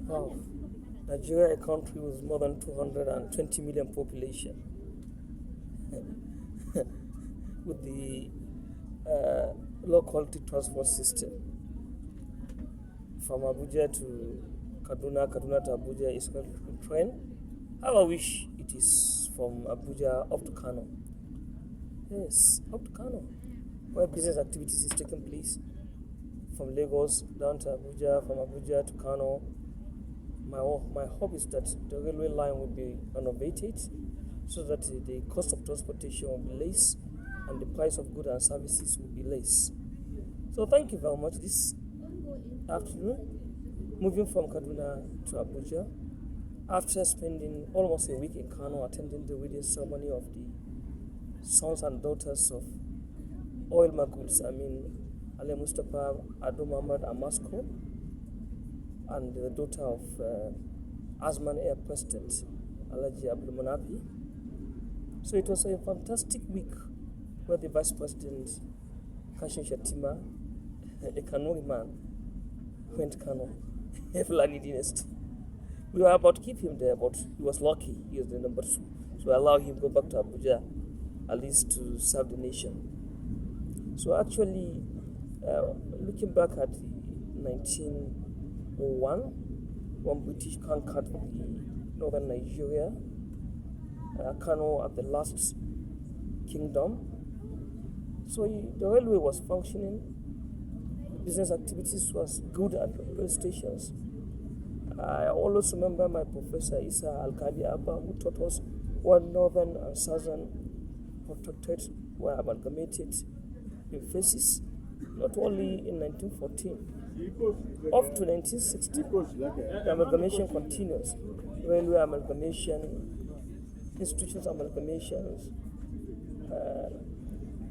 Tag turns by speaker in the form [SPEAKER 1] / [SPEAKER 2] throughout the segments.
[SPEAKER 1] Wow. Nigeria, a country with more than 220 million population, with the low quality transport system from Abuja to Kaduna, Kaduna to Abuja is called train. How I wish it is from Abuja up to Kano. Yes, up to Kano, where business activities is taking place. From Lagos down to Abuja, from Abuja to Kano. My hope is that the railway line will be renovated so that the cost of transportation will be less and the price of goods and services will be less. So thank you very much this afternoon. Moving from Kaduna to Abuja, after spending almost a week in Kano attending the wedding ceremony of the sons and daughters of oil maguls, Ali Mustafa, Ado Muhammad Amasko, and the daughter of Asman Air President, Alaji Abdul Manapi. So it was a fantastic week where the Vice President, Kashim Shatima, a Kanuri man, went to Kano, a Fulani dynasty. We were about to keep him there, but he was lucky. He was the number 2. So I allowed him to go back to Abuja, at least to serve the nation. So actually, looking back at the 1901, when British conquered the northern Nigeria, Kano at the last kingdom. So the railway was functioning, business activities was good at the rail stations. I always remember my professor Isa Alkali Abba, who taught us what northern and southern protectorates were amalgamated in phases, not only in 1914, up to 1960. The amalgamation continues. Railway amalgamation, institutions amalgamations.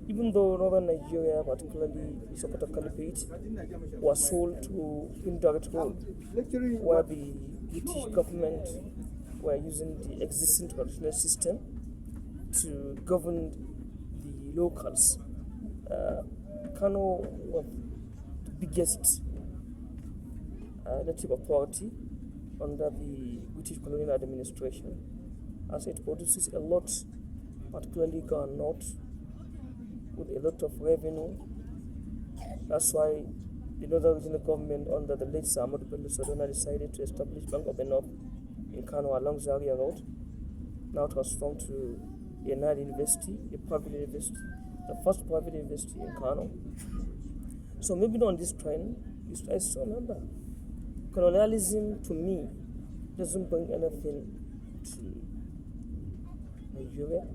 [SPEAKER 1] Even though northern Nigeria, particularly Sokoto Caliphate, was sold to indirect rule, where the British government were using the existing traditional system to govern the locals. Kano was the biggest native authority under the British colonial administration, as it produces a lot, particularly gone north, with a lot of revenue. That's why the northern regional government under the late Ahmadu Bello Sardauna decided to establish Bank of the North in Kano along Zaria Road, now transformed to a Nile University, a private university, the first private university in Kano. So moving on this trend, I still remember, colonialism to me doesn't bring anything to Nigeria.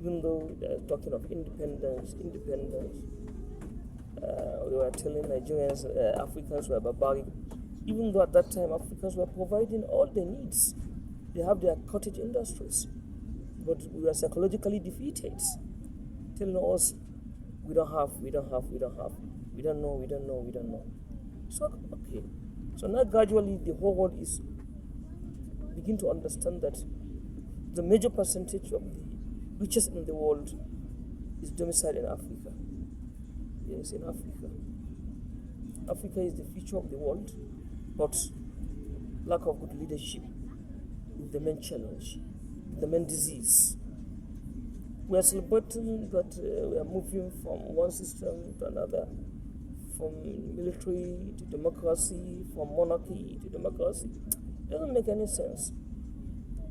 [SPEAKER 1] Even though they're talking of independence, we were telling Nigerians, Africans were barbaric. Even though at that time Africans were providing all their needs. They have their cottage industries. But we were psychologically defeated, telling us, we don't know. So, okay. So now gradually the whole world is begin to understand that the major percentage of the richest in the world is domiciled in Africa. Yes, in Africa. Africa is the future of the world, but lack of good leadership is the main challenge, the main disease. We are celebrating that we are moving from one system to another, from military to democracy, from monarchy to democracy. It doesn't make any sense.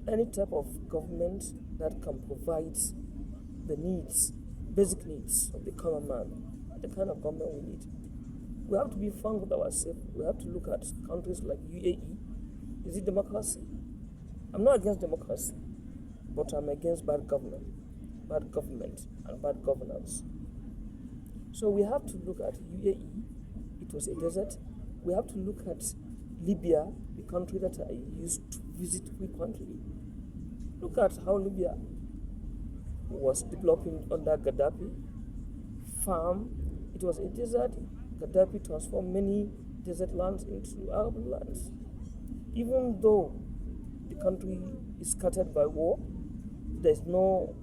[SPEAKER 1] Any type of government that can provide the needs, basic needs of the common man, the kind of government we need. We have to be frank with ourselves. We have to look at countries like UAE. Is it democracy? I'm not against democracy, but I'm against bad government and bad governance. So we have to look at UAE. It was a desert. We have to look at Libya, the country that I used to visit frequently. Look at how Libya was developing under Gaddafi. Farm, it was a desert. Gaddafi transformed many desert lands into Arab lands. Even though the country is scattered by war, there's no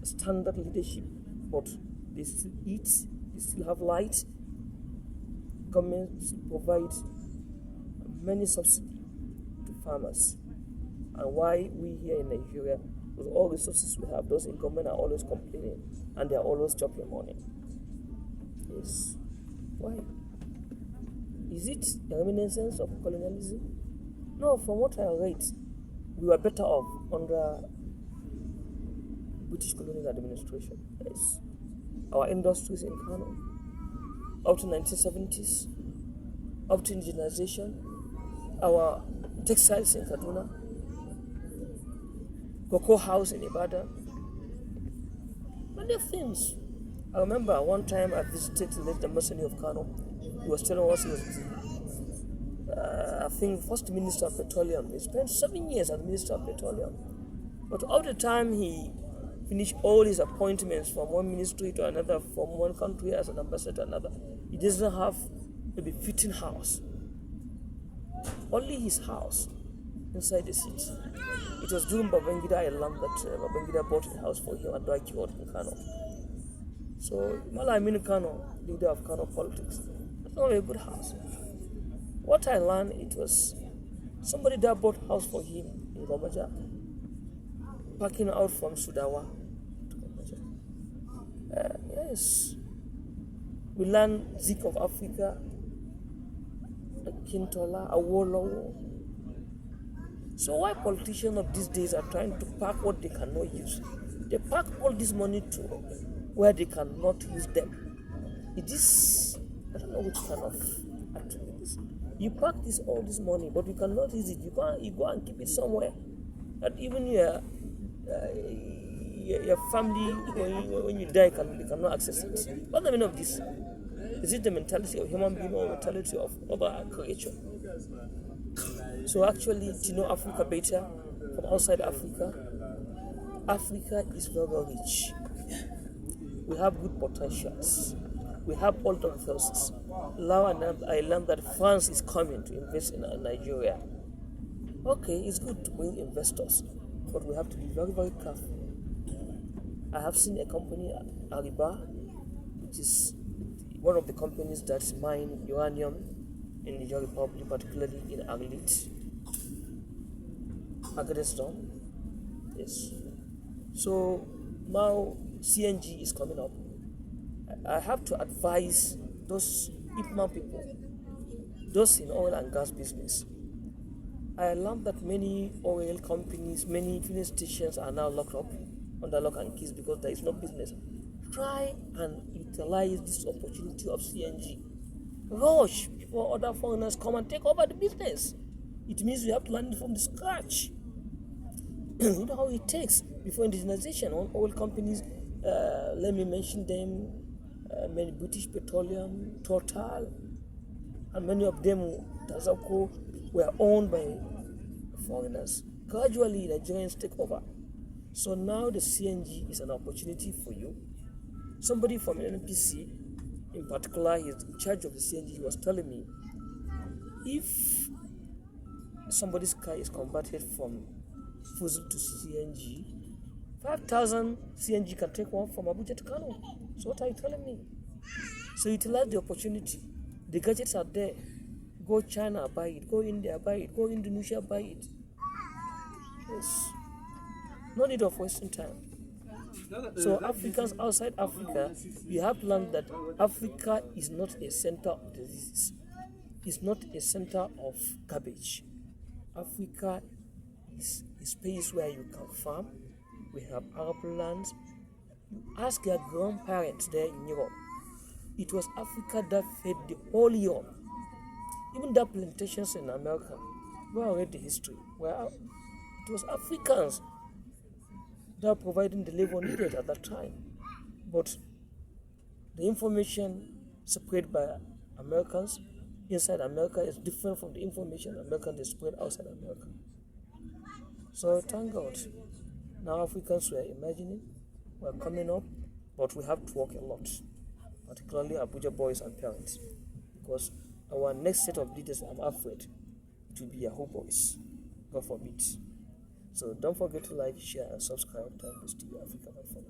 [SPEAKER 1] standard leadership, but they still eat, they still have light. Governments provide many subsidy to farmers, and why we here in Nigeria, with all the resources we have, those in government are always complaining and they are always chopping money. Yes. Why? Is it a reminiscence of colonialism? No, from what I read, we were better off under British colonial administration. Yes. Our industries in Kano, up to 1970s, up to indigenization, our textiles in Kaduna, cocoa house in Ibadan, many things. I remember one time I visited the Masani of Kano. He was telling us he was I think first Minister of Petroleum. He spent 7 years as Minister of Petroleum. But all the time he finished all his appointments from one ministry to another, from one country as an ambassador to another. He doesn't have a befitting house. Only his house inside the city. It was during Babangida Island that Babangida bought a house for him at Dwaki Road in Kano. So Mala Aminu Kano, leader of Kano politics, that's not a good house. What I learned, it was somebody that bought a house for him in Gomaja, parking out from Sudawa to Gomaja. Yes. We learned Zik of Africa, Kintola, Awolowo. So why politicians of these days are trying to pack what they cannot use? They pack all this money to where they cannot use them. It is, I don't know which kind of actually it is. You pack all this money, but you cannot use it. You go and keep it somewhere. And even your family, when you die, they cannot access it. What's the meaning of this? Is it the mentality of human being or mentality of other creature? So actually, to know Africa better from outside Africa, Africa is very, very rich. We have good potentials. We have all the resources. Now I learned that France is coming to invest in Nigeria. Okay, it's good to bring investors, but we have to be very, very careful. I have seen a company, Ariba, which is one of the companies that mine uranium in Niger Republic, particularly in Aglit, Agreston. Yes. So now CNG is coming up. I have to advise those Ipman people, those in oil and gas business. I learned that many oil companies, many filling stations are now locked up under lock and keys because there is no business. Try and utilize this opportunity of CNG. Rush before other foreigners come and take over the business. It means we have to learn it from the scratch. You know how it takes before indigenization on oil companies. Let me mention them. Many British Petroleum, Total, and many of them, Tazako, were owned by foreigners. Gradually, Nigerians take over. So now the CNG is an opportunity for you. Somebody from an NPC, in particular, he's in charge of the CNG, was telling me, if somebody's car is converted from fossil to CNG, 5,000 CNG can take one from Abuja to Kano. So what are you telling me? So utilize the opportunity. The gadgets are there. Go China, buy it. Go India, buy it. Go Indonesia, buy it. Yes. No need of wasting time. So Africans outside Africa, you have to learn that Africa is not a center of diseases. It's not a center of garbage. Africa is a space where you can farm. We have Arab lands. You ask their grandparents there in Europe. It was Africa that fed the whole Europe. Even the plantations in America, we read the history, where it was Africans that were providing the labor needed at that time. But the information spread by Americans inside America is different from the information Americans spread outside America. So thank God. Now Africans were imagining, we're coming up, but we have to work a lot, particularly Abuja boys and parents, because our next set of leaders, I'm afraid, it will be Yahoo boys. God forbid. So don't forget to like, share, and subscribe to TvAfrica.